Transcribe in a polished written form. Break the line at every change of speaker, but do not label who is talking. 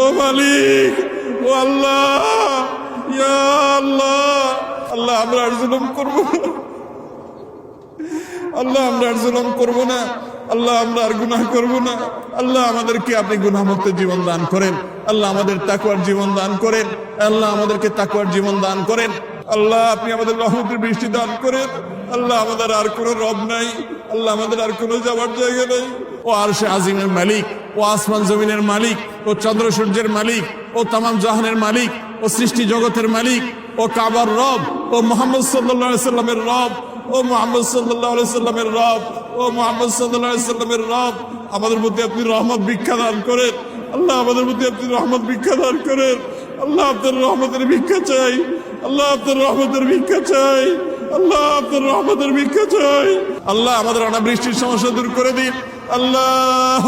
ও মালিক, ও আল্লাহ, ইয়া আল্লাহ। আল্লাহ আমরা আর জুলুম করব না, আল্লাহ আমরা আর জুলুম করব না, আল্লাহ আমরা আর গুনাহ করব না। আল্লাহ আমাদেরকে আপনি গুনাহমুক্ত জীবন দান করেন, আল্লাহ আমাদের তাকওয়ার জীবন দান করেন, আল্লাহ আমাদেরকে তাকওয়ার জীবন দান করেন। আল্লাহ আপনি আমাদের রহমতের বৃষ্টি দান করেন। আল্লাহ আমাদের আর কোনো রব নাই, আল্লাহ আমাদের আর কোনো যাওয়ার জায়গা নাই। ও আরশে আজিমের মালিক, ও আসমান জমিনের মালিক, ও চন্দ্র সূর্যের মালিক, ও তামাম জাহানের মালিক, ও সৃষ্টি জগতের মালিক, ও কাবার রব, ও মুহাম্মদ সাল্লাল্লাহু আলাইহি সাল্লামের রব, ও মুহাম্মদ সাল্লাল্লাহু আলাইহি সাল্লামের রব, ও মুহাম্মদ সাল্লাল্লাহু আলাইহি সাল্লামের রব, আমাদের প্রতি আপনি রহমত ভিক্ষা দান করেন। আল্লাহ আমাদের প্রতি আপনি রহমত ভিক্ষা দান করেন। আল্লাহ আপনার রহমতের ভিক্ষা চাই, আল্লাহ আপনার রহমতের ভিক্ষা চাই, আল্লাহ আপনার রহমতের ভিক্ষা চাই। আল্লাহ আমাদের অনাবৃষ্টির সমস্যা দূর করে দিন। আল্লাহ